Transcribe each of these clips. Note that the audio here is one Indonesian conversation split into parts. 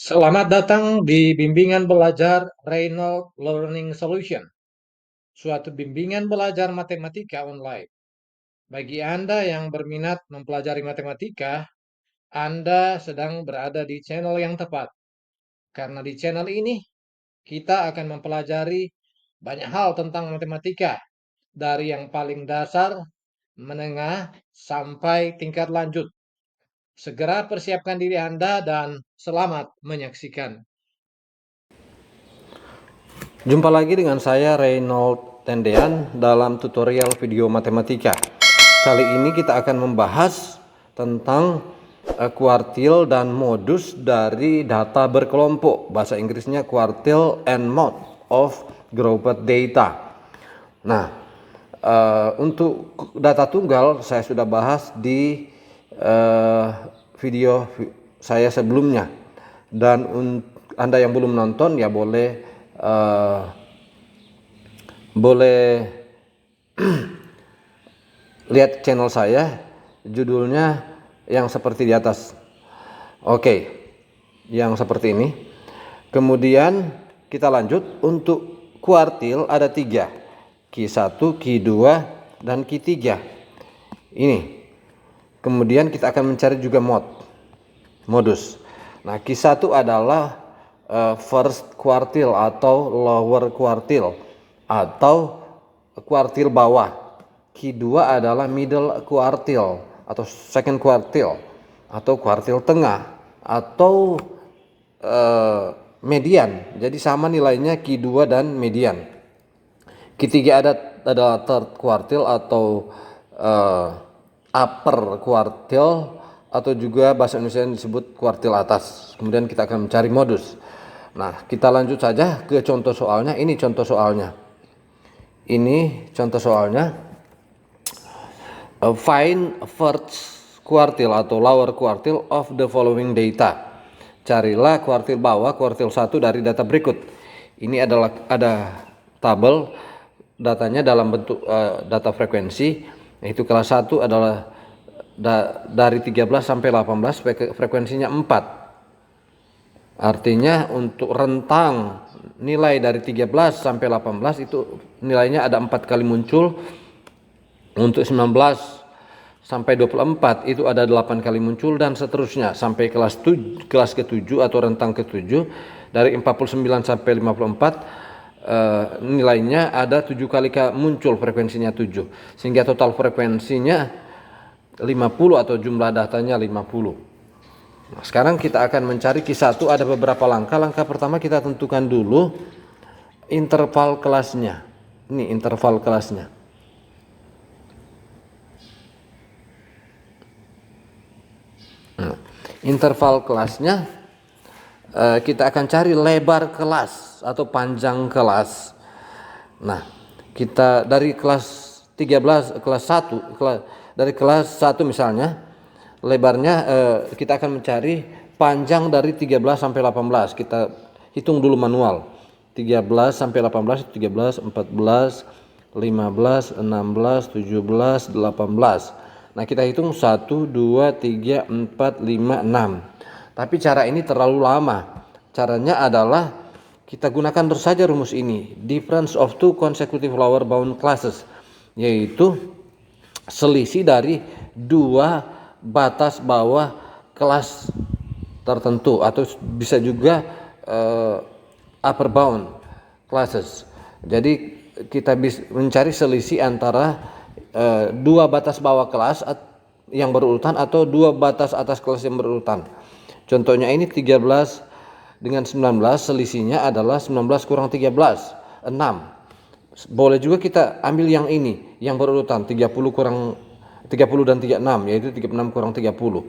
Selamat datang di bimbingan belajar Reynolds Learning Solution, suatu bimbingan belajar matematika online. Bagi Anda yang berminat mempelajari matematika, Anda sedang berada di channel yang tepat. Karena di channel ini, kita akan mempelajari banyak hal tentang matematika, dari yang paling dasar, menengah, sampai tingkat lanjut. Segera persiapkan diri Anda dan selamat menyaksikan. Jumpa lagi dengan saya Reynold Tendean dalam tutorial video matematika. Kali ini kita akan membahas tentang kuartil dan modus dari data berkelompok. Bahasa Inggrisnya quartile and mode of grouped data. Nah, untuk data tunggal saya sudah bahas di video saya sebelumnya. Dan Anda yang belum nonton ya boleh lihat channel saya, judulnya yang seperti di atas. Oke, yang seperti ini. Kemudian kita lanjut. Untuk kuartil ada 3, Q1, Q2, dan Q3. Ini. Kemudian kita akan mencari juga modus. Nah, Q1 adalah first quartile atau lower quartile atau kuartil bawah. Q2 adalah middle quartile atau second quartile atau kuartil tengah atau median. Jadi sama nilainya Q2 dan median. Q3 adalah third quartile atau upper quartile atau juga bahasa Indonesia disebut kuartil atas. Kemudian kita akan mencari modus. Nah, kita lanjut saja ke contoh soalnya. Ini contoh soalnya. Find first quartile atau lower quartile of the following data. Carilah kuartil bawah, kuartil 1 dari data berikut. Ini adalah ada tabel datanya dalam bentuk data frekuensi, yaitu kelas 1 adalah dari 13 sampai 18, frekuensinya 4. Artinya untuk rentang nilai dari 13 sampai 18 itu nilainya ada 4 kali muncul. Untuk 19 sampai 24 itu ada 8 kali muncul, dan seterusnya sampai kelas ke-7 atau rentang ke-7 dari 49 sampai 54 nilainya ada 7 kali muncul, frekuensinya 7, sehingga total frekuensinya 50 atau jumlah datanya 50. Nah, sekarang kita akan mencari Q1. Ada beberapa langkah. Langkah pertama kita tentukan dulu interval kelasnya. Ini interval kelasnya. Nah, interval kelasnya kita akan cari lebar kelas atau panjang kelas. Nah, kita dari kelas 13, kelas 1, dari kelas 1 misalnya, lebarnya kita akan mencari panjang dari 13 sampai 18. Kita hitung dulu manual. 13 sampai 18 itu 13, 14, 15, 16, 17, 18. Nah, kita hitung 1, 2, 3, 4, 5, 6. Tapi cara ini terlalu lama. Caranya adalah kita gunakan terus saja rumus ini, difference of two consecutive lower bound classes, yaitu selisih dari 2 batas bawah kelas tertentu, atau bisa juga upper bound classes. Jadi kita bisa mencari selisih antara 2 batas bawah kelas yang berurutan atau 2 batas atas kelas yang berurutan. Contohnya ini 13 dengan 19, selisihnya adalah 19 kurang 13, 6. Boleh juga kita ambil yang ini, yang berurutan 30 dan 36, yaitu 36 kurang 30.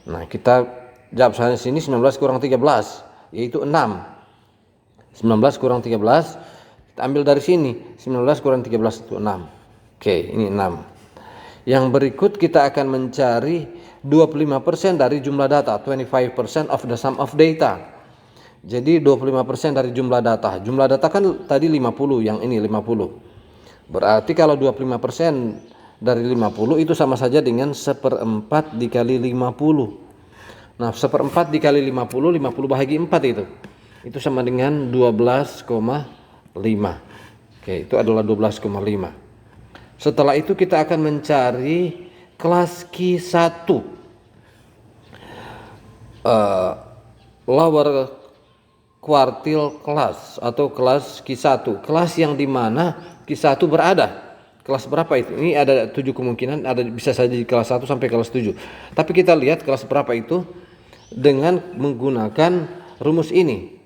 Nah, kita jawab sana sini 19 kurang 13, yaitu 6. 19 kurang 13, kita ambil dari sini, 19 kurang 13 itu 6. Oke, ini 6. Yang berikut kita akan mencari 25% dari jumlah data, 25% of the sum of data. Jadi 25% dari jumlah data. Jumlah data kan tadi 50, yang ini 50. Berarti kalau 25% dari 50 itu sama saja dengan 1/4 dikali 50. Nah, 1/4 dikali 50, 50 bahagi 4 itu. Itu sama dengan 12,5. Oke, itu adalah 12,5. Setelah itu kita akan mencari kelas Q1. Lower quartile class atau kelas Q1. Kelas yang dimana Q1 berada. Kelas berapa itu? Ini ada 7 kemungkinan, ada bisa saja di kelas 1 sampai kelas 7. Tapi kita lihat kelas berapa itu dengan menggunakan rumus ini.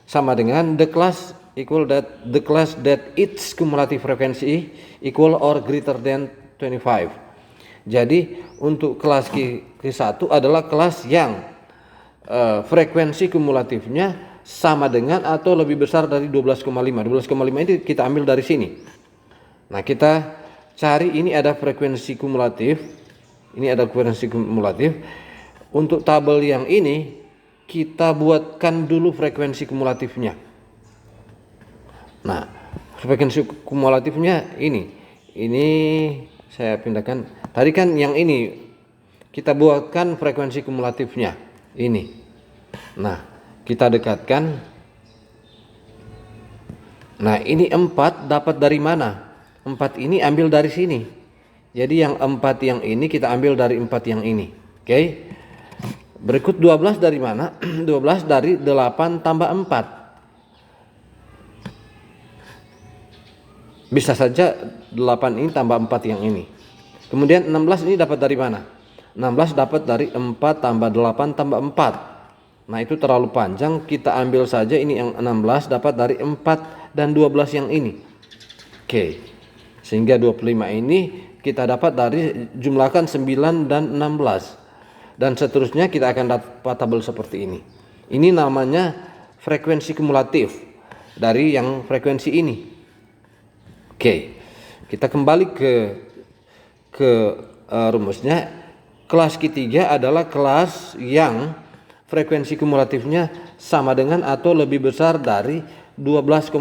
Sama dengan the class that its cumulative frequency equal or greater than 25. Jadi untuk kelas Q1 adalah kelas yang frekuensi kumulatifnya sama dengan atau lebih besar dari 12,5. 12,5 ini kita ambil dari sini. Nah, kita cari ini ada frekuensi kumulatif. Ini ada frekuensi kumulatif. Untuk tabel yang ini kita buatkan dulu frekuensi kumulatifnya. Nah, frekuensi kumulatifnya ini. Ini saya pindahkan. Tadi kan yang ini kita buatkan frekuensi kumulatifnya. Ini. Nah, kita dekatkan. Nah, ini 4 dapat dari mana? 4 ini ambil dari sini. Jadi yang 4 yang ini kita ambil dari 4 yang ini. Oke. Berikut 12 dari mana? 12 dari 8 tambah 4. Bisa saja 8 ini tambah 4 yang ini. Kemudian 16 ini dapat dari mana? 16 dapat dari 4 tambah 8 tambah 4. Nah, itu terlalu panjang, kita ambil saja ini yang 16 dapat dari 4 dan 12 yang ini. Oke. Sehingga 25 ini kita dapat dari jumlahkan 9 dan 16. Dan seterusnya kita akan dapat tabel seperti ini. Ini namanya frekuensi kumulatif dari yang frekuensi ini. Oke. Kita kembali ke rumusnya. Kelas Q3 adalah kelas yang frekuensi kumulatifnya sama dengan atau lebih besar dari 12,5.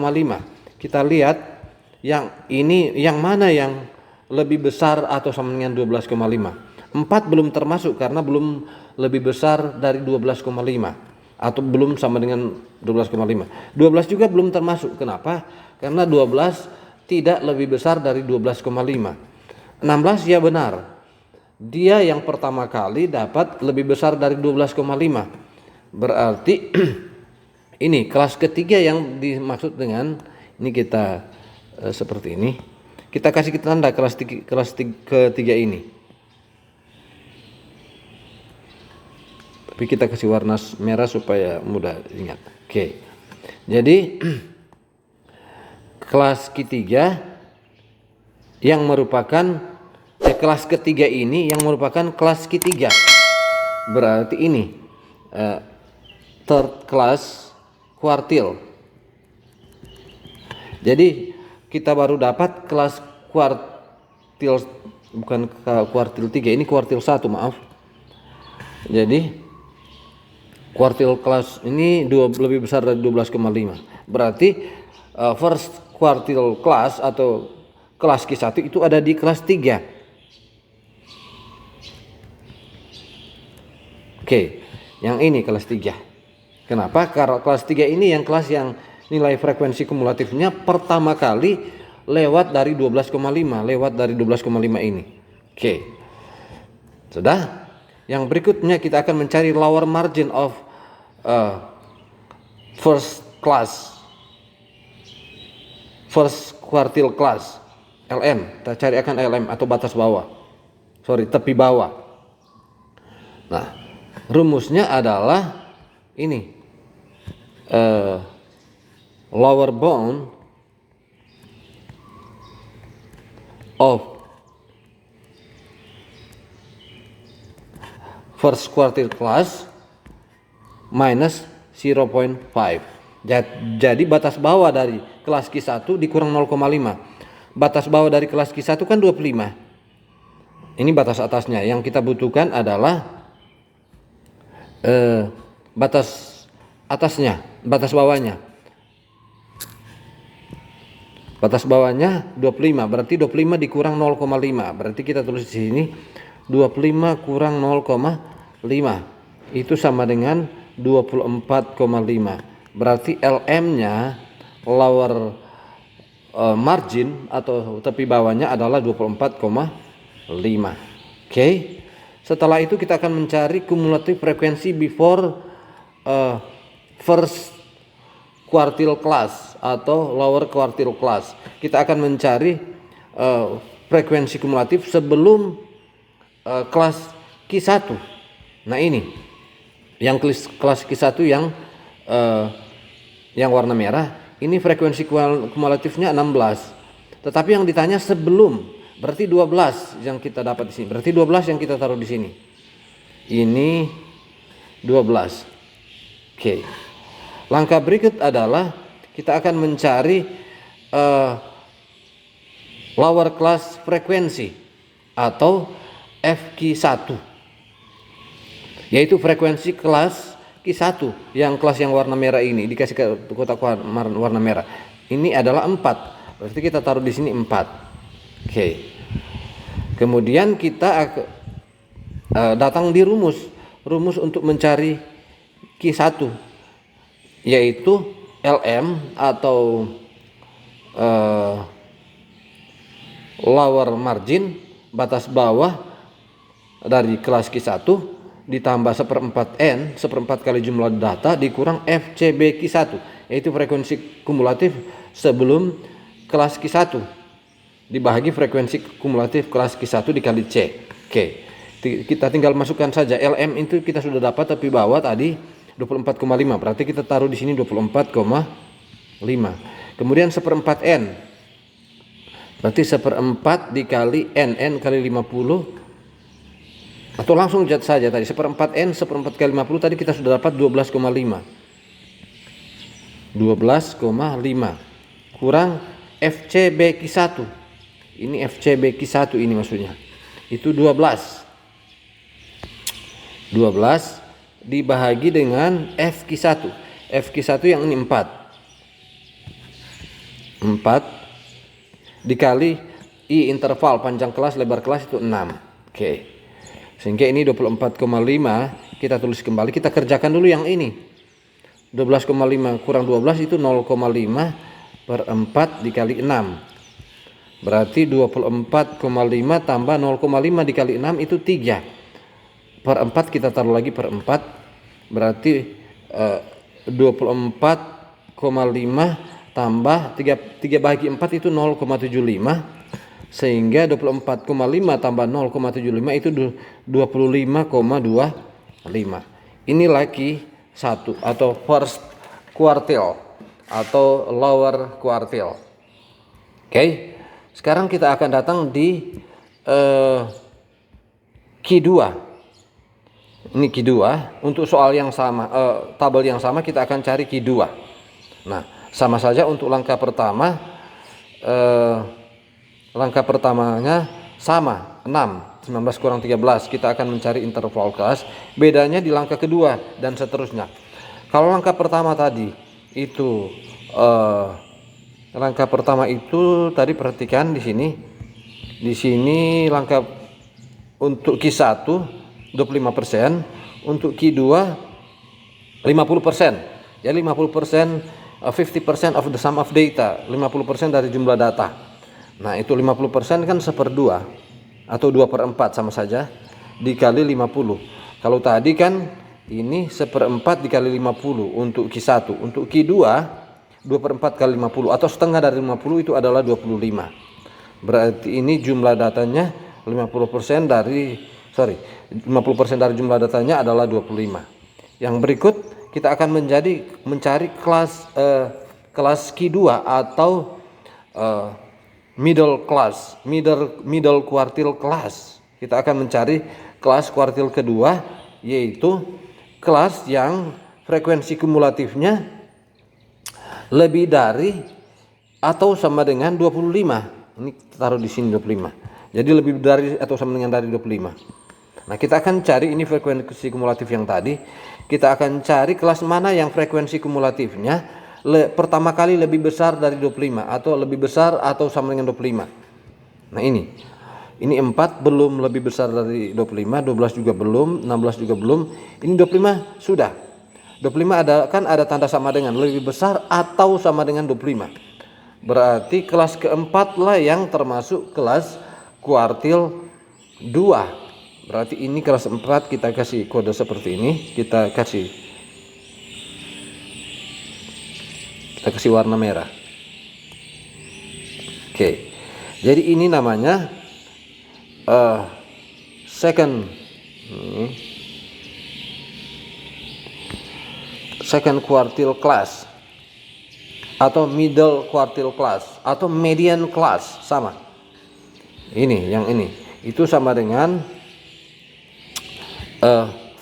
Kita lihat yang ini yang mana yang lebih besar atau sama dengan 12,5. 4 belum termasuk karena belum lebih besar dari 12,5 atau belum sama dengan 12,5. 12 juga belum termasuk. Kenapa? Karena 12 tidak lebih besar dari 12,5. 16 ya benar. Dia yang pertama kali dapat lebih besar dari 12,5. Berarti ini kelas ketiga yang dimaksud dengan ini kita seperti ini. Kita kasih tanda kelas ketiga ini. Tapi kita kasih warna merah supaya mudah ingat. Oke. Jadi kelas ketiga yang merupakan kelas ketiga ini yang merupakan kelas ketiga. Berarti ini third class quartile. Jadi kita baru dapat kelas kuartil, bukan kuartil 3, ini kuartil 1, maaf. Jadi kuartil kelas ini lebih besar dari 12,5. Berarti first quartile class atau kelas Q1 itu ada di kelas 3. Oke, yang ini kelas 3. Kenapa? Karena kelas 3 ini yang kelas yang nilai frekuensi kumulatifnya pertama kali lewat dari 12,5, lewat dari 12,5 ini. Oke. Sudah? Yang berikutnya kita akan mencari lower margin of first quartile class, LM. Kita cari akan LM atau batas bawah. Tepi bawah. Nah, rumusnya adalah ini. Lower bound of first quartile class minus 0.5. Jadi batas bawah dari kelas Q1 dikurang 0,5. Batas bawah dari kelas Q1 kan 25. Ini batas atasnya. Yang kita butuhkan adalah batas atasnya, batas bawahnya. Batas bawahnya 25, berarti 25 dikurang 0,5. Berarti kita tulis di sini 25 kurang 0,5. itu sama dengan 24,5. Berarti LM-nya, lower margin atau tepi bawahnya adalah 24,5. Oke. Setelah itu kita akan mencari cumulative frekuensi before first quartile class atau lower quartile class. Kita akan mencari frekuensi kumulatif sebelum kelas Q1. Nah, ini yang kelas Q1 yang warna merah, ini frekuensi kumulatifnya 16. Tetapi yang ditanya sebelum, berarti 12 yang kita dapat di sini. Berarti 12 yang kita taruh di sini. Ini 12. Oke. Langkah berikut adalah kita akan mencari lower class frekuensi atau FQ1, yaitu frekuensi kelas Q1 yang kelas yang warna merah ini dikasih ke kotak warna merah. Ini adalah 4. Berarti kita taruh di sini 4. Oke. Kemudian kita datang di rumus untuk mencari Q1, yaitu LM atau lower margin, batas bawah dari kelas Q1 ditambah 1/4 kali jumlah data dikurang FCB Q1, yaitu frekuensi kumulatif sebelum kelas Q1 dibagi frekuensi kumulatif kelas Q1 dikali C. Oke, kita tinggal masukkan saja. LM itu kita sudah dapat tepi bawah tadi 24,5, berarti kita taruh di sini 24,5. Kemudian 1/4 N, berarti 1/4 dikali N kali 50, atau langsung jat saja tadi 1/4 N 1/4 kali 50 tadi kita sudah dapat 12,5 kurang FCB Q1. Ini FCB Q1 ini maksudnya itu 12 dibahagi dengan FQ1 yang ini 4 dikali I interval panjang kelas lebar kelas itu 6. Oke. Sehingga ini 24,5 kita tulis kembali, kita kerjakan dulu yang ini. 12,5 kurang 12 itu 0,5/4 dikali 6. Berarti 24,5 tambah 0,5 dikali 6 itu 3/4, kita taruh lagi per 4. Berarti 24,5 tambah 3 bagi 4 itu 0,75. Sehingga 24,5 tambah 0,75 itu 25,25. Ini lagi 1 atau first quartile atau lower quartile. Oke. Sekarang kita akan datang di Q2. Ini Q2. Untuk soal yang sama, tabel yang sama, kita akan cari Q2. Nah, sama saja untuk langkah pertama. Langkah pertamanya sama, 19 kurang 13, kita akan mencari interval kelas. Bedanya di langkah kedua dan seterusnya. Kalau langkah pertama tadi itu tadi perhatikan di sini langkah untuk Q1 25%, untuk Q2 50%. Ya 50%, 50% of the sum of data, 50% dari jumlah data. Nah, itu 50% kan 1/2 atau 2/4 sama saja dikali 50. Kalau tadi kan ini 1/4 dikali 50 untuk Q1. Untuk Q2 2/4 kali 50 atau setengah dari 50 itu adalah 25. Berarti ini jumlah datanya 50% dari jumlah datanya adalah 25. Yang berikut kita akan mencari kelas Q2 atau middle quartile class. Kita akan mencari kelas quartile kedua, yaitu kelas yang frekuensi kumulatifnya lebih dari atau sama dengan 25. Ini taruh di sini 25. Jadi lebih dari atau sama dengan dari 25. Nah, kita akan cari ini frekuensi kumulatif yang tadi. Kita akan cari kelas mana yang frekuensi kumulatifnya pertama kali lebih besar dari 25 atau lebih besar atau sama dengan 25. Nah, ini Ini 4 belum lebih besar dari 25, 12 juga belum, 16 juga belum. Ini 25 sudah. 25 ada tanda sama dengan, lebih besar atau sama dengan 25. Berarti kelas keempat lah yang termasuk kelas kuartil 2. Berarti ini kelas 4, kita kasih kode seperti ini, kita kasih warna merah. Oke. Jadi ini namanya second quartile class atau middle quartile class atau median class, sama. Ini yang ini itu sama dengan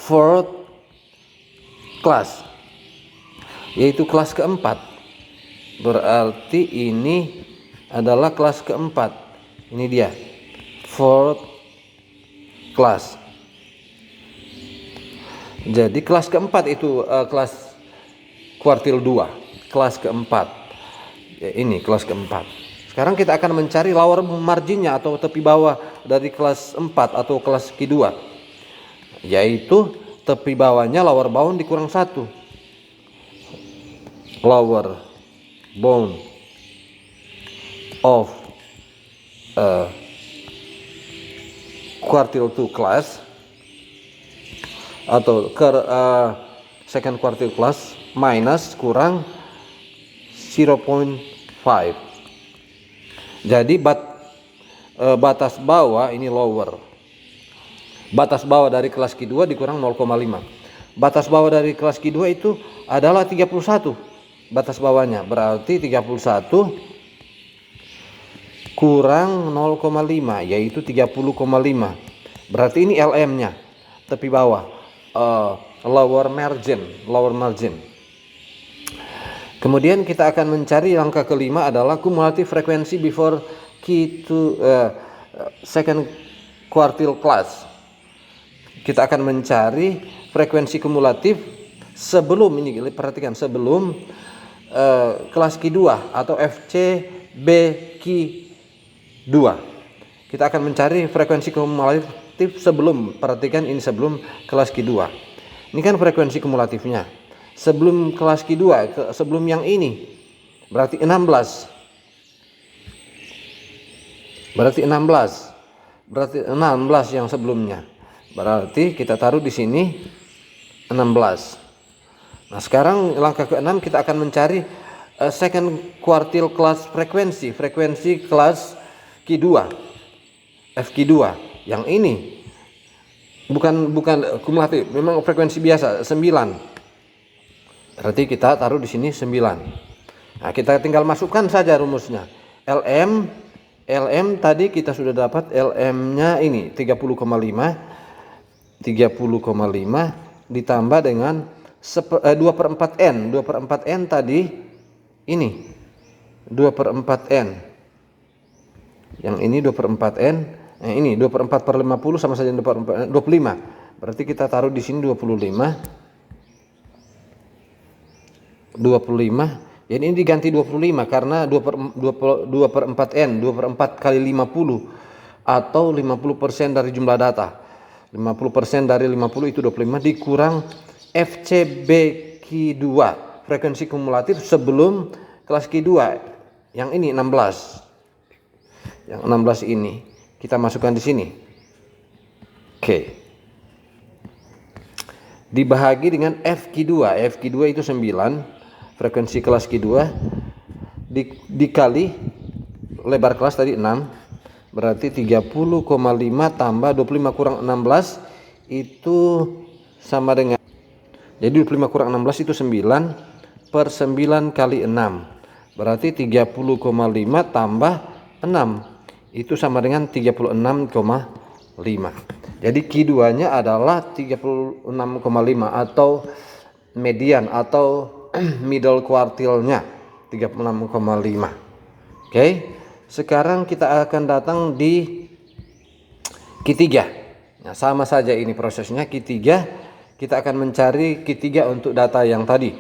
fourth class, yaitu kelas keempat. Berarti ini adalah kelas keempat. Ini dia fourth class. Jadi kelas keempat itu kelas kuartil 2, kelas keempat. Ya, ini kelas keempat. Sekarang kita akan mencari lower marginnya atau tepi bawah dari kelas 4 atau kelas Q2, yaitu tepi bawahnya lower bound dikurang 1. Lower bound of quartile 2 class atau second quartile class minus kurang 0.5. Jadi batas bawah ini lower. Batas bawah dari kelas Q2 dikurang 0,5. Batas bawah dari kelas Q2 itu adalah 31. Batas bawahnya berarti 31 kurang 0,5, yaitu 30,5. Berarti ini LM-nya, tepi bawah, lower margin. Kemudian kita akan mencari langkah kelima adalah cumulative frequency before Q2 second quartile class. Kita akan mencari frekuensi kumulatif sebelum ini, perhatikan, sebelum kelas Q2 atau FCBQ2. Kita akan mencari frekuensi kumulatif sebelum, perhatikan ini sebelum kelas Q2. Ini kan frekuensi kumulatifnya. Sebelum kelas Q2, sebelum yang ini, berarti 16. Berarti 16 yang sebelumnya. Berarti kita taruh di sini 16. Nah, sekarang langkah ke-6 kita akan mencari second quartile class frekuensi kelas Q2, FQ2. Yang ini bukan kumulatif, memang frekuensi biasa 9. Berarti kita taruh di sini 9. Nah, kita tinggal masukkan saja rumusnya. LM tadi kita sudah dapat, LM-nya ini 30,5 ditambah dengan 2/4N. 2/4N tadi ini 2/4N. Yang ini 2/4N. Ini 24/50 sama saja 25. Berarti kita taruh di sini 25. Jadi ini diganti 25 karena 2/4N, 2/4 kali 50 atau 50% dari jumlah data. 50% dari 50 itu 25 dikurang FCBQ2, frekuensi kumulatif sebelum kelas Q2. Yang ini 16. Yang 16 ini kita masukkan di sini. Oke. Dibahagi dengan FQ2. FQ2 itu 9, frekuensi kelas Q2 dikali lebar kelas tadi 6. Berarti 30,5 tambah 25 kurang 16 itu sama dengan, jadi 25 kurang 16 itu 9 per 9 kali 6. Berarti 30,5 tambah 6 itu sama dengan 36,5. Jadi Q2 nya adalah 36,5 atau median atau middle quartile-nya 36,5. Oke. Sekarang kita akan datang di Q3. Nah, sama saja ini prosesnya. Q3 kita akan mencari Q3 untuk data yang tadi.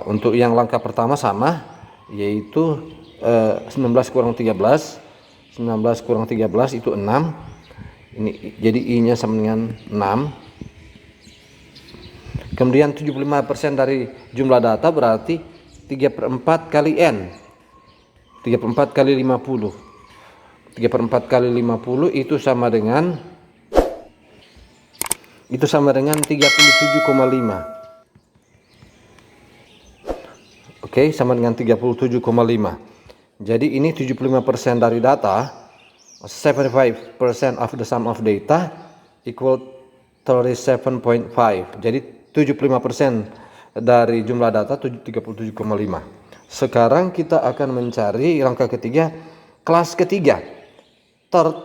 Untuk yang langkah pertama sama, yaitu 19 kurang 13. 19 19 kurang 13 itu 6. Ini jadi I-nya sama dengan 6. Kemudian 75% dari jumlah data berarti 3/4 kali N. 3/4 kali 50. 3/4 kali 50 itu sama dengan 37,5. Oke, sama dengan 37,5. Jadi ini 75% dari data, 75% of the sum of data equal 37.5. Jadi 75% dari jumlah data 37,5. Sekarang kita akan mencari rangka ketiga, kelas ketiga, third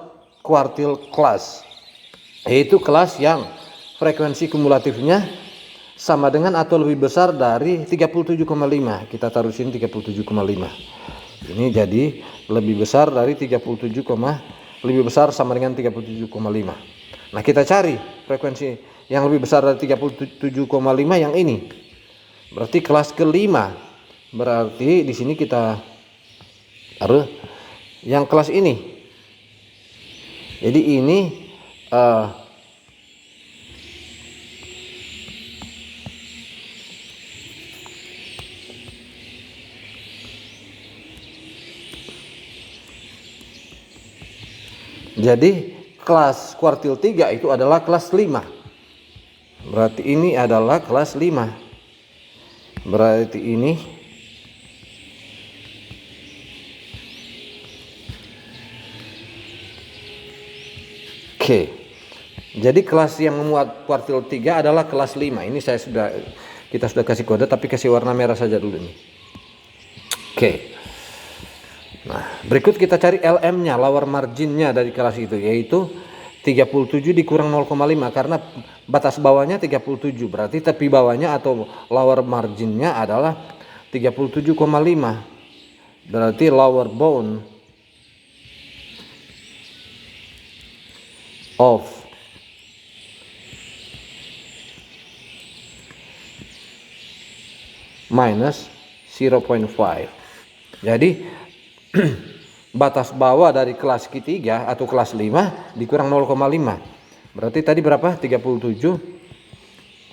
quartile class, yaitu kelas yang frekuensi kumulatifnya sama dengan atau lebih besar dari 37,5. Kita taruh sini 37,5. Ini jadi lebih besar dari 37, lebih besar sama dengan 37,5. Nah, kita cari frekuensi yang lebih besar dari 37,5 yang ini. Berarti kelas kelima. Berarti di sini kita taruh yang kelas ini. Jadi ini jadi kelas kuartil 3 itu adalah kelas 5. Berarti ini adalah kelas 5. Berarti ini oke. Jadi kelas yang memuat kuartil 3 adalah kelas 5. Ini kita sudah kasih kode, tapi kasih warna merah saja dulu nih. Oke. Nah, berikut kita cari LM-nya, lower margin-nya dari kelas itu, yaitu 37 dikurang 0,5 karena batas bawahnya 37. Berarti tepi bawahnya atau lower margin-nya adalah 37,5. Berarti lower bound of minus 0.5. Jadi batas bawah dari kelas ketiga atau kelas 5 dikurang 0,5. Berarti tadi berapa? 37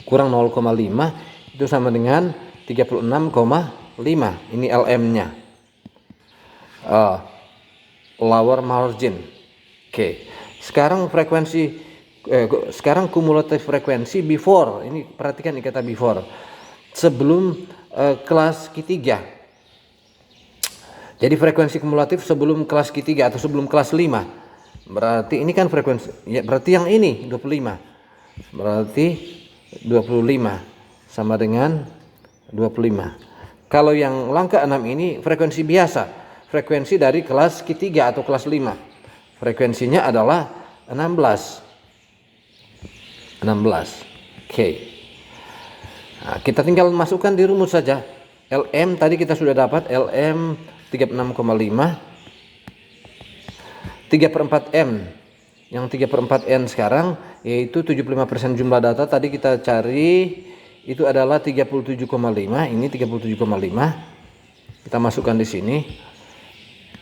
kurang 0,5 itu sama dengan 36,5. Ini LM-nya. Lower margin. Oke. Sekarang sekarang kumulatif frekuensi before. Ini perhatikan nih kata before. Sebelum kelas ketiga. Jadi frekuensi kumulatif sebelum kelas ketiga atau sebelum kelas 5. Berarti ini kan frekuensi, ya berarti yang ini 25. Berarti 25 sama dengan 25. Kalau yang langkah 6 ini frekuensi biasa. Frekuensi dari kelas ketiga atau kelas 5. Frekuensinya adalah 16. Oke. Nah, kita tinggal masukkan di rumus saja. LM tadi kita sudah dapat LM 36,5, 3/4 M. Yang 3/4 N sekarang yaitu 75% jumlah data tadi kita cari itu adalah 37,5. Ini 37,5. Kita masukkan di sini.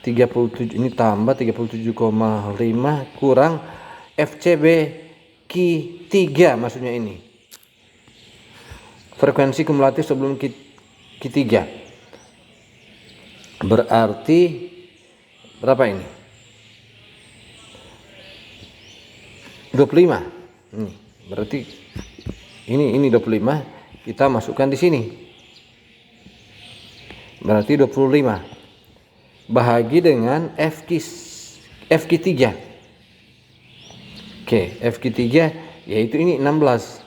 37 ini tambah 37,5 kurang FCB Q3 maksudnya ini. Frekuensi kumulatif sebelum Q3. Berarti berapa ini? 25. Berarti ini 25 kita masukkan di sini. Berarti 25 bahagi dengan FQ3. Oke, FQ3 yaitu ini 16.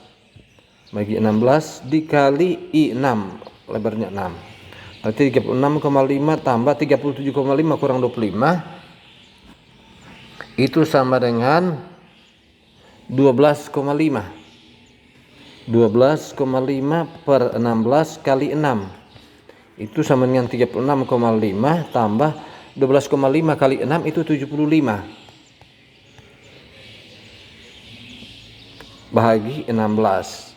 Bagi 16 dikali I6, lebarnya 6. Berarti 36,5 tambah 37,5 kurang 25 itu sama dengan 12,5. 12,5 per 16 kali 6 itu sama dengan 36,5 tambah 12,5 kali 6 itu 75 bahagi 16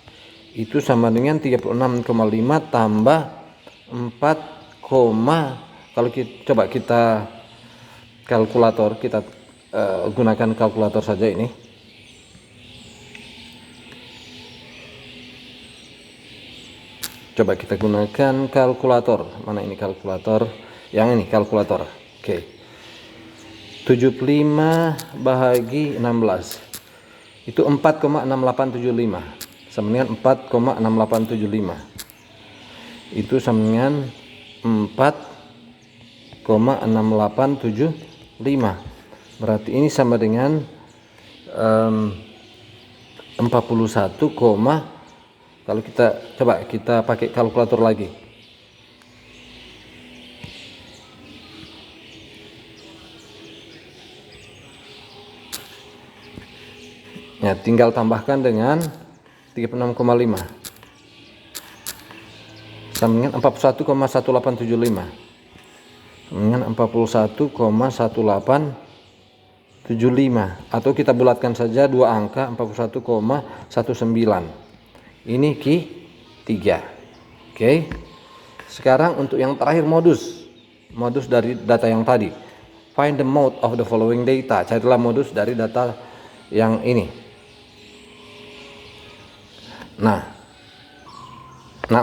itu sama dengan 36,5 tambah 4, kalau coba kita kalkulator, kita gunakan kalkulator saja ini. Coba kita gunakan kalkulator. Mana ini kalkulator? Yang ini kalkulator. Oke. 75 bahagi 16. Itu 4,6875. Sama dengan 4,6875. Itu sama dengan 4,6875. Berarti ini sama dengan 41, kalau kita coba kita pakai kalkulator lagi. Ya, tinggal tambahkan dengan 36,5. Sama dengan 41,1875. Sama dengan 41,1875, atau kita bulatkan saja dua angka, 41,19. Ini Q3. Oke. Sekarang untuk yang terakhir, modus dari data yang tadi. Find the mode of the following data. Carilah modus dari data yang ini. Nah,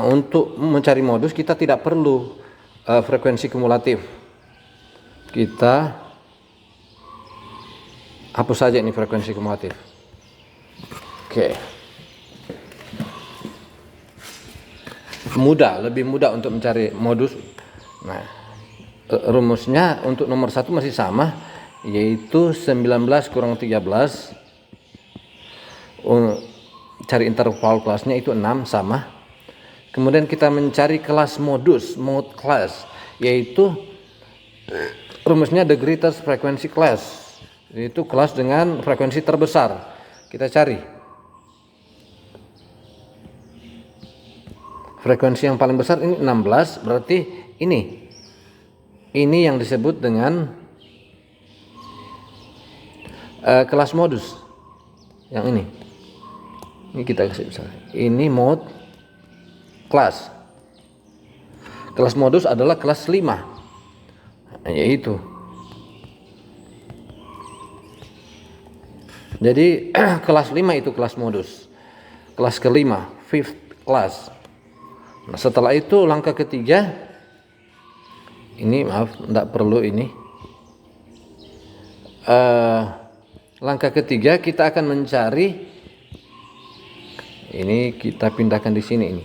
untuk mencari modus kita tidak perlu frekuensi kumulatif. Kita hapus saja ini frekuensi kumulatif. Oke. Lebih mudah untuk mencari modus. Nah, rumusnya untuk nomor 1 masih sama, yaitu 19 kurang 13. Cari interval kelasnya itu 6, sama. Kemudian kita mencari kelas modus, mode class, yaitu rumusnya the greatest frequency class, yaitu kelas dengan frekuensi terbesar. Kita cari frekuensi yang paling besar, ini 16, berarti ini yang disebut dengan kelas modus. Yang ini kita kasih misalnya, ini mode kelas. Kelas modus adalah kelas 5, yaitu jadi kelas 5 itu kelas modus, kelas kelima, fifth class. Nah, setelah itu langkah ketiga, ini maaf tidak perlu ini. Langkah ketiga kita akan mencari, ini kita pindahkan di sini ini.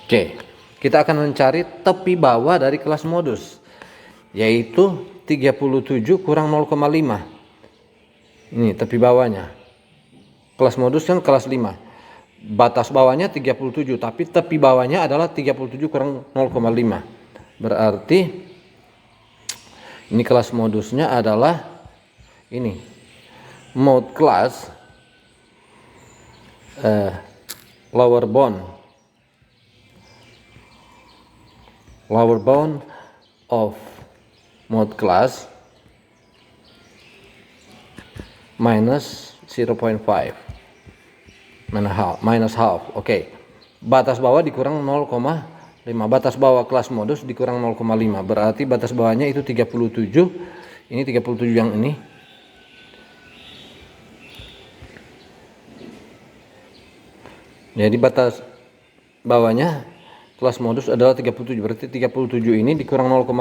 Oke, kita akan mencari tepi bawah dari kelas modus, yaitu 37 kurang 0,5. Ini tepi bawahnya. Kelas modus kan kelas 5. Batas bawahnya 37, tapi tepi bawahnya adalah 37 kurang 0,5. Berarti ini kelas modusnya adalah ini. Mode class lower bound of mode class minus 0.5 minus half. Oke. Batas bawah dikurang 0,5. Batas bawah kelas modus dikurang 0,5. Berarti batas bawahnya itu 37. Ini 37 yang ini. Jadi batas bawahnya kelas modus adalah 37. Berarti 37 ini dikurang 0,5.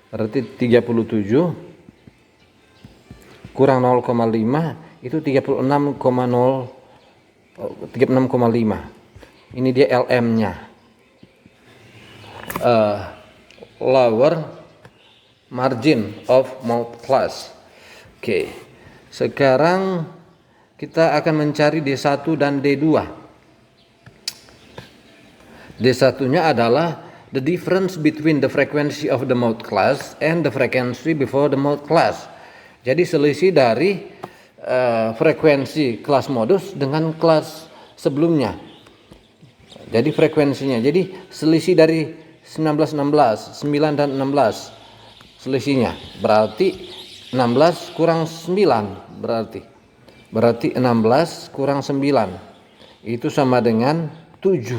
Berarti 37 kurang 0,5 itu 36,5. Ini dia LM-nya. Lower margin of mode class. Oke. Sekarang kita akan mencari D1 dan D2. D1-nya adalah the difference between the frequency of the mode class and the frequency before the mode class. Jadi selisih dari frekuensi kelas modus dengan kelas sebelumnya. Jadi frekuensinya. Jadi selisih dari 9 dan 16 selisihnya. Berarti 16 kurang 9 berarti Berarti 16 kurang 9 itu sama dengan 7.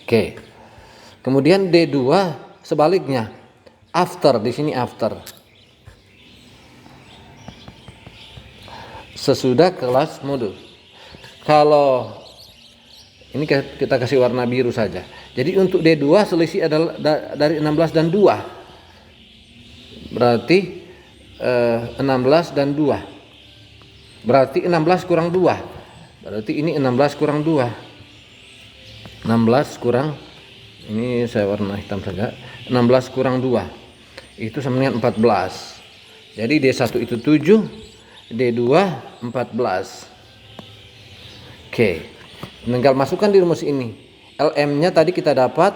Oke. Kemudian D2 sebaliknya. After, di sini after. Sesudah kelas modul. Kalau ini kita kasih warna biru saja. Jadi untuk D2 selisih adalah dari 16 dan 2. Berarti 16 dan 2. Berarti 16 kurang 2. Berarti ini 16 kurang 2. 16 kurang, ini saya warna hitam saja. 16 kurang 2. Itu sama dengan 14. Jadi D1 itu 7, D2 14. Oke. Tinggal masukkan di rumus ini. LM-nya tadi kita dapat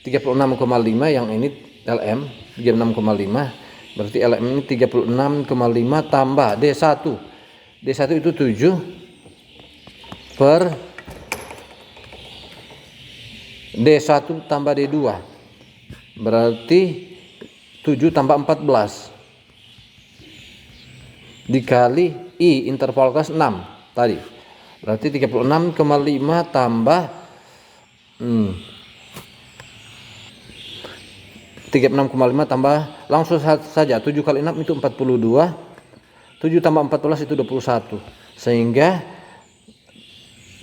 36,5, yang ini LM 36,5. Berarti LM ini 36,5 tambah D1. D1 itu 7 per D1 tambah D2. Berarti 7 tambah 14 dikali I interval kelas 6 tadi. Berarti 36,5 tambah 36,5 tambah langsung saja 7 kali 6 itu 42. 7 tambah 14 itu 21. Sehingga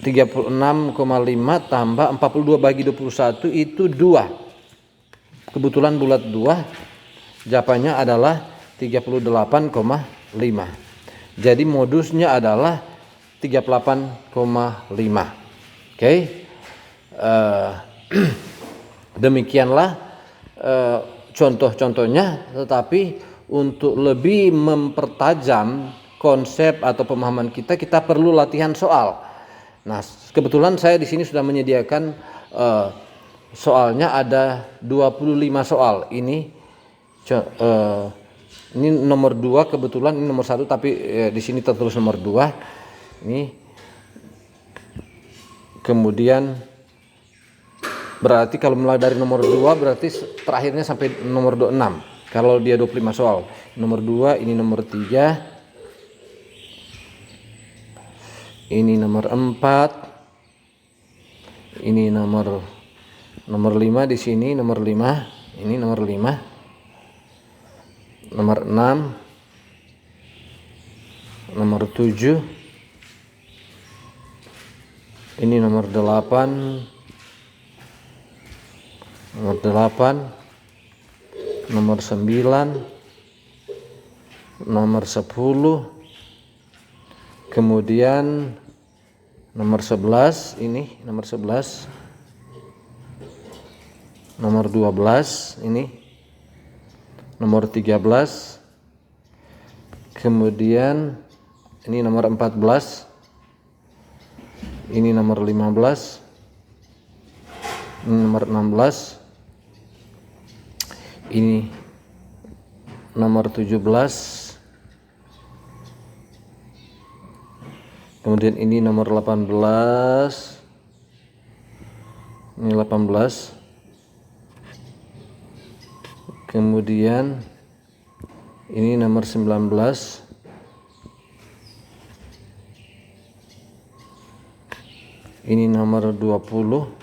36,5 tambah 42 bagi 21 itu 2. Kebetulan bulat 2. Jawabannya adalah 38,5. Jadi modusnya adalah 38,5. Oke. Demikianlah contoh-contohnya, tetapi untuk lebih mempertajam konsep atau pemahaman kita perlu latihan soal. Nah, kebetulan saya di sini sudah menyediakan soalnya ada 25 soal. Ini nomor 2, kebetulan ini nomor 1, tapi di sini tertulis nomor 2. Ini kemudian berarti kalau mulai dari nomor 2 berarti terakhirnya sampai nomor 26. Kalau dia 25 soal. Nomor 2, ini nomor 3. Ini nomor 4. Ini nomor 5 di sini, nomor 5. Ini nomor 5. Nomor 6. Nomor 7. Ini nomor 8. Nomor 8. Nomor 9, nomor 10, kemudian nomor 11, ini nomor 11, nomor 12, ini nomor 13, kemudian ini nomor 14, ini nomor 15, ini nomor 16, ini nomor 17, kemudian ini nomor 18, ini 18, kemudian ini nomor 19, ini nomor 20,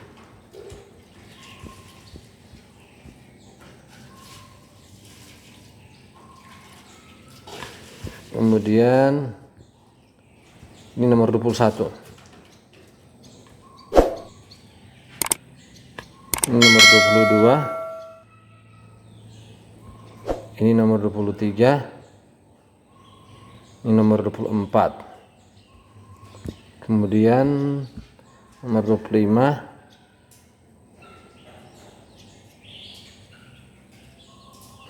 kemudian ini nomor 21, ini nomor 22, ini nomor 23, ini nomor 24, kemudian nomor 25,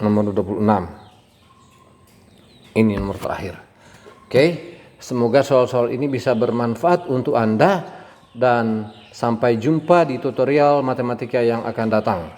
nomor 26. Ini nomor terakhir. Oke, semoga soal-soal ini bisa bermanfaat untuk Anda dan sampai jumpa di tutorial matematika yang akan datang.